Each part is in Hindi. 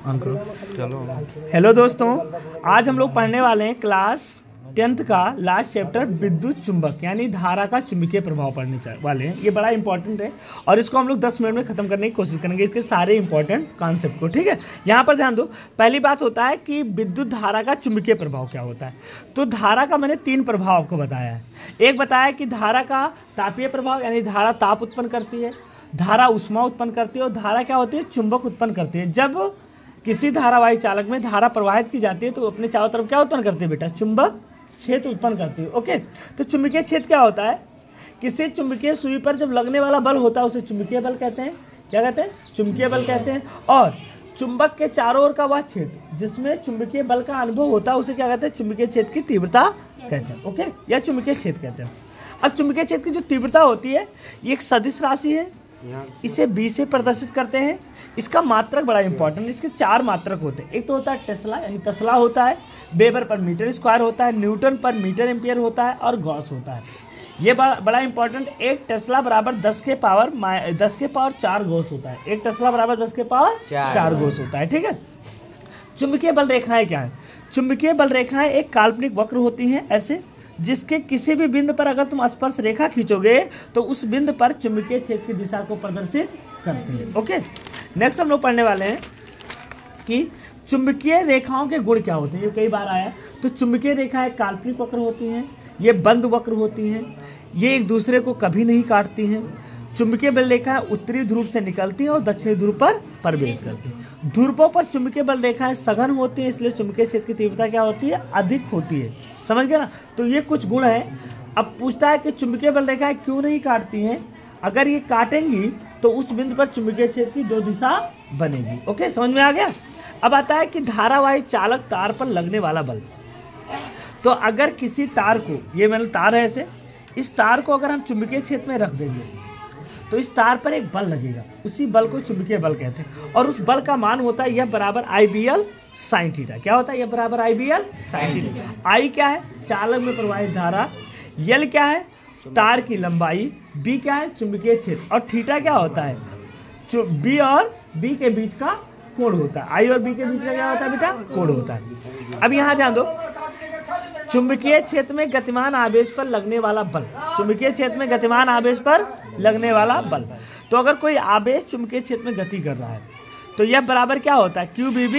ऑन करो। चलो, हेलो दोस्तों, आज हम लोग पढ़ने वाले हैं क्लास 10th का लास्ट चैप्टर विद्युत चुंबक यानी धारा का चुंबकीय प्रभाव पढ़ने वाले हैं। ये बड़ा इंपॉर्टेंट है और इसको हम लोग 10 मिनट में खत्म करने की कोशिश करेंगे, इसके सारे इंपॉर्टेंट कॉन्सेप्ट को। ठीक है, यहाँ पर ध्यान दो। पहली बात होता है कि विद्युत धारा का चुंबकीय प्रभाव क्या होता है। तो धारा का मैंने 3 प्रभाव आपको बताया है। एक बताया कि धारा का तापीय प्रभाव यानी धारा ताप उत्पन्न करती है, धारा ऊष्मा उत्पन्न करती है और धारा क्या होती है, चुंबक उत्पन्न करती है। जब किसी धारावाही चालक में धारा प्रवाहित की जाती है तो अपने चारों तरफ क्या उत्पन्न करती है बेटा, चुंबक क्षेत्र उत्पन्न करती है। ओके, तो चुंबकीय क्षेत्र क्या होता है, किसी चुंबकीय सुई पर जब लगने वाला बल होता है उसे चुंबकीय बल कहते हैं। क्या कहते हैं, चुंबकीय बल कहते हैं। और चुंबक के चारों ओर का वह क्षेत्र जिसमें चुंबकीय बल का अनुभव होता है उसे क्या कहते हैं, चुंबकीय क्षेत्र की तीव्रता कहते हैं। ओके, या चुंबकीय क्षेत्र कहते हैं। अब चुंबकीय क्षेत्र की जो तीव्रता होती है ये एक सदिश राशि है, इसे बी से प्रदर्शित करते हैं। इसका मात्रक बड़ा इंपॉर्टेंट, इसके 4 मात्रक होते हैं। एक तो होता है टेस्ला यानी तस्ला होता है, वेबर पर मीटर स्क्वायर होता है, न्यूटन पर मीटर एम्पियर होता है और गॉस होता है। ये बड़ा इंपॉर्टेंट, एक टेस्ला बराबर 10 के पावर 4 गॉस होता है। एक टेस्ला बराबर 10 के पावर 4 गॉस होता है। ठीक है, चुंबकीय बल रेखाएं क्या है, चुंबकीय बल रेखाएं एक काल्पनिक वक्र होती हैं ऐसे, जिसके किसी भी बिंदु पर अगर तुम स्पर्श रेखा खींचोगे तो उस बिंदु पर चुंबकीय क्षेत्र की दिशा को प्रदर्शित करती है। ओके, नेक्स्ट हम लोग पढ़ने वाले हैं कि चुंबकीय रेखाओं के गुण क्या होते हैं। ये कई बार आया। तो चुंबकीय रेखाएं काल्पनिक वक्र होती हैं, ये बंद वक्र होती हैं, ये एक दूसरे को कभी नहीं काटती हैं। चुंबकीय बल रेखाएं उत्तरी ध्रुव से निकलती हैं और दक्षिणी ध्रुव पर प्रवेश करती हैं। ध्रुवों पर चुंबकीय बल रेखाएं सघन होती है, इसलिए चुंबकीय क्षेत्र की तीव्रता क्या होती है, अधिक होती है। समझ गए ना। तो ये कुछ गुण हैं। अब पूछता है कि चुंबकीय बल रेखाएं क्यों नहीं काटती हैं। अगर ये काटेंगी तो उस बिंदु पर चुंबकीय क्षेत्र की 2 दिशा बनेगी। ओके, समझ में आ गया। अब आता है कि धारावाही चालक तार पर लगने वाला बल। तो अगर किसी तार को, ये मतलब तार है ऐसे, इस तार को अगर हम चुंबकीय क्षेत्र में रख देंगे तो इस तार पर एक बल लगेगा, उसी बल को चुंबकीय बल कहते हैं। और उस बल का मान होता है यह बराबर IBL sin थीटा। क्या होता है, यह बराबर IBL sin थीटा। I क्या है, चालक में प्रवाहित धारा, L क्या है, तार की लंबाई, B क्या है, चुंबकीय क्षेत्र, और थीटा क्या होता है, B और B के बीच का कोण होता है। I और B के बीच का क्या होता है बेटा, कोण होता है। अब यहाँ ध्यान दो, चुंबकीय क्षेत्र में गतिमान आवेश पर लगने वाला बल, चुंबकीय क्षेत्र में गतिमान आवेश पर लगने वाला बल। तो अगर कोई आवेश चुंबकीय क्षेत्र में गति कर रहा है तो यह बराबर क्या होता है, QBB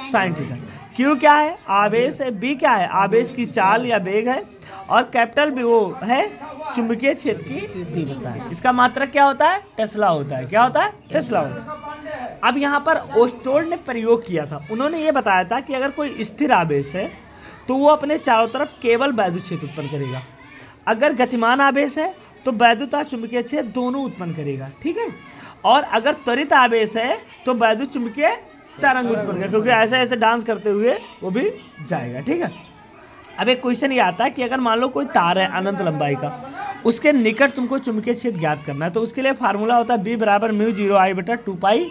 sin थीटा। Q क्या है, आवेश है, B क्या है, आवेश की चाल या वेग है, और कैपिटल B वो है चुंबकीय क्षेत्र की तीव्रता है। इसका मात्रक क्या होता है, टेस्ला होता है। क्या होता है, टेस्ला होता है। अब यहाँ पर ओस्टोल्ड ने प्रयोग किया था। उन्होंने ये बताया था कि अगर कोई स्थिर आवेश है तो वो अपने चारों तरफ केवल वैद्युत क्षेत्र उत्पन्न करेगा। अगर गतिमान आवेश है तो वैद्युत और चुंबकीय क्षेत्र दोनों उत्पन्न करेगा। ठीक है, और अगर त्वरित आवेश है तो वैद्युत चुंबकीय तरंग उत्पन्न करेगा, क्योंकि ऐसे ऐसे डांस करते हुए वो भी जाएगा। ठीक है, अब एक क्वेश्चन ये आता है कि अगर मान लो कोई तार है अनंत लंबाई का, उसके निकट तुमको चुंबकीय क्षेत्र ज्ञात करना है, तो उसके लिए फार्मूला होता है B बराबर μ0I/2πr।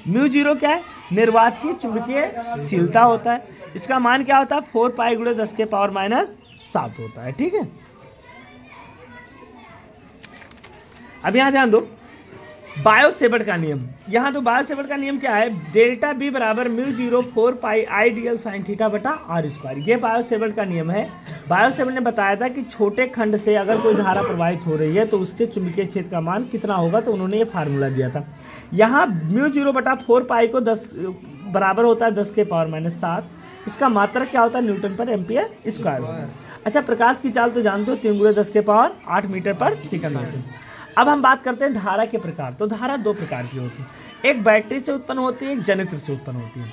μ0 क्या है, निर्वात की चुंबकीयशीलता होता है। इसका मान क्या होता है, 4π × 10⁻⁷ होता है। ठीक है, अब यहाँ ध्यान दो, बायो-सेवर्ट का नियम। यहाँ तो बायो-सेवर्ट का नियम क्या है, डेल्टा B बराबर μ0 4πIDL sin θ/r²। ये बायो-सेवर्ट का नियम है। बायो-सेवर्ट ने बताया था कि छोटे खंड से अगर कोई धारा प्रवाहित हो रही है तो उससे चुंबकीय क्षेत्र का मान कितना होगा, तो उन्होंने ये फार्मूला दिया था। यहाँ μ0/4π को 10 बराबर होता है 10⁻⁷। इसका मात्रक क्या होता है, न्यूटन पर एम्पियर स्क्वायर। अच्छा, प्रकाश की चाल तो जानते हो 3 × 10⁸ मीटर पर सेकंड होती है। अब हम बात करते हैं धारा के प्रकार। तो धारा 2 प्रकार की होती है, एक बैटरी से उत्पन्न होती है, एक जनित्र से उत्पन्न होती है।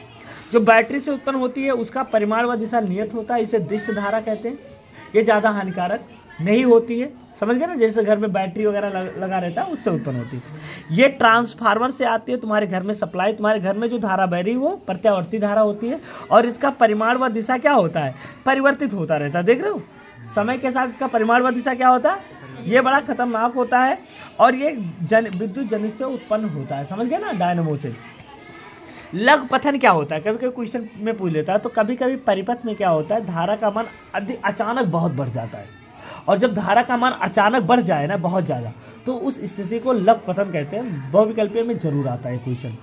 जो बैटरी से उत्पन्न होती है उसका परिमाण व दिशा नियत होता है, इसे दिष्ट धारा कहते हैं। ये ज़्यादा हानिकारक नहीं होती है, समझ गए ना, जैसे घर में बैटरी वगैरह लगा रहता है उससे उत्पन्न होती है। ये ट्रांसफार्मर से आती है तुम्हारे घर में सप्लाई, तुम्हारे घर में जो धारा बह रही है वो प्रत्यावर्ती धारा होती है, और इसका परिमाण व दिशा क्या होता है, परिवर्तित होता रहता है। देख रहे हो, समय के साथ इसका परिमाण व दिशा क्या होता है, ये बड़ा खतरनाक होता है, और ये विद्युत जनित से उत्पन्न होता है। समझ गए ना, डायनमो से। लग पथन क्या होता है, कभी कभी क्वेश्चन में पूछ लेता है। तो कभी कभी परिपथ में क्या होता है, धारा का मान अचानक बहुत बढ़ जाता है, और जब धारा का मान अचानक बढ़ जाए ना बहुत ज़्यादा, तो उस स्थिति को लग पतन कहते हैं। बहुविकल्पीय में जरूर आता है क्वेश्चन।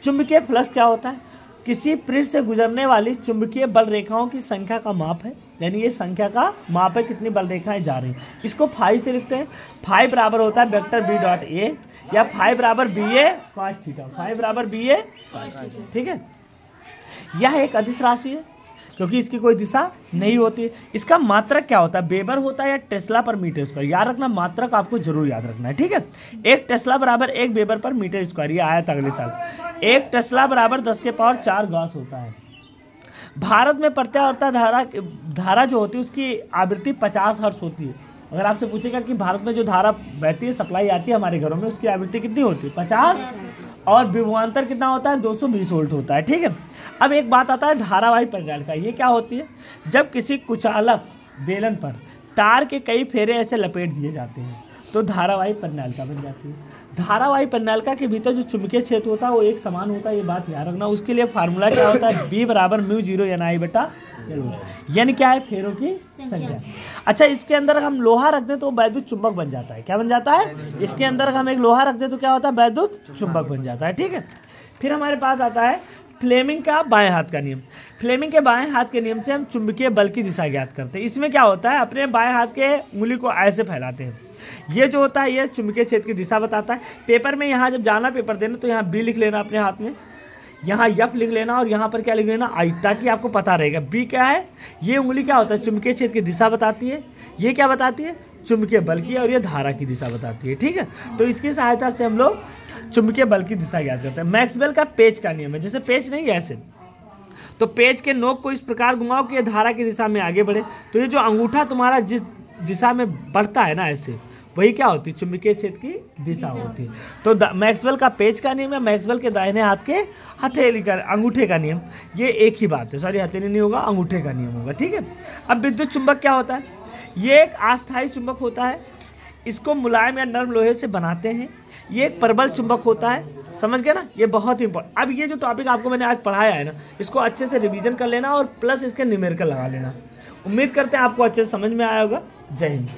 चुंबकीय फ्लक्स क्या होता है, किसी पृष्ठ से गुजरने वाली चुंबकीय बल रेखाओं की संख्या का माप है, यानी ये संख्या का माप है कितनी बल रेखाएं जा रही हैं। इसको फाई से लिखते हैं। फाई बराबर होता है वेक्टर बी डॉट ए, या फाई बराबर बी ए कॉस थीटा, फाई बराबर बी ए कॉस थीटा। ठीक है, यह एक अदिश राशि है क्योंकि इसकी कोई दिशा नहीं होती है। इसका मात्रक क्या होता है, वेबर होता है या टेस्ला पर मीटर स्क्वायर। याद रखना, मात्रक आपको जरूर याद रखना है। ठीक है, 1 टेस्ला बराबर 1 वेबर पर मीटर स्क्वायर, ये आया था अगले साल। 1 टेस्ला बराबर 10 के पावर 4 गॉस होता है। भारत में प्रत्यावर्ती धारा जो होती है उसकी आवृत्ति 50 हर्ट्ज होती है। अगर आपसे पूछेगा कि भारत में जो धारा बहती है, सप्लाई आती है हमारे घरों में, उसकी आवृत्ति कितनी होती है 50, और विभवांतर कितना होता है 220 वोल्ट होता है। ठीक है, अब एक बात आता है धारावाही परिणालिका। ये क्या होती है, जब किसी कुचालक बेलन पर तार के कई फेरे ऐसे लपेट दिए जाते हैं तो धारावाही परिणालिका बन जाती है। धारावाही परिणालिका के भीतर जो चुंबकीय क्षेत्र होता है वो एक समान होता है, ये बात याद रखना। उसके लिए फार्मूला क्या होता है, B बराबर μ0 NI बटा यानी क्या है, फेरों की संख्या। अच्छा, इसके अंदर हम लोहा रख दें तो वैद्युत चुंबक बन जाता है। क्या बन जाता है, इसके अंदर हम एक लोहा रख दें तो क्या होता है, वैद्युत चुंबक बन जाता है। ठीक है, फिर हमारे पास आता है फ्लेमिंग का बाएं हाथ का नियम। फ्लेमिंग के बाएं हाथ के नियम से हम चुंबकीय बल की दिशा ज्ञात करते हैं। इसमें क्या होता है, अपने बाएं हाथ के उंगली को ऐसे फैलाते हैं, ये जो होता है ये चुंबकीय क्षेत्र की दिशा बताता है। पेपर में यहाँ जब जाना पेपर देना तो यहाँ बी लिख लेना अपने हाथ में, यहाँ यफ लिख लेना, और यहाँ पर क्या लिख लेना, आई, ताकि आपको पता रहेगा बी क्या है। ये उंगली क्या होता है, चुंबकीय क्षेत्र की दिशा बताती है। ये क्या बताती है, चुंबकीय बल की, और ये धारा की दिशा बताती है। ठीक है, तो इसकी सहायता से हम लोग चुंबकीय बल की दिशा ज्ञात करते हैं। मैक्सवेल का पेच का नियम है, जैसे पेच नहीं है ऐसे, तो पेच के नोक को इस प्रकार घुमाओ कि ये धारा की दिशा में आगे बढ़े। तो ये जो अंगूठा तुम्हारा जिस दिशा में बढ़ता है ना ऐसे, वही क्या होती है, चुंबकीय क्षेत्र की दिशा होती है। तो मैक्सवेल का पेच का नियम है, मैक्सवेल के दाहिने हाथ के हथेली का अंगूठे का नियम, ये एक ही बात है। सॉरी, हथेली नहीं होगा, अंगूठे का नियम होगा। ठीक है, अब विद्युत चुंबक क्या होता है, ये एक अस्थायी चुंबक होता है। इसको मुलायम या नरम लोहे से बनाते हैं। ये एक प्रबल चुंबक होता है, समझ गए ना, ये बहुत इंपॉर्टेंट। अब ये जो टॉपिक आपको मैंने आज पढ़ाया है ना, इसको अच्छे से रिवीजन कर लेना और प्लस इसके न्यूमेरिकल लगा लेना। उम्मीद करते हैं आपको अच्छे से समझ में आया होगा। जय हिंद।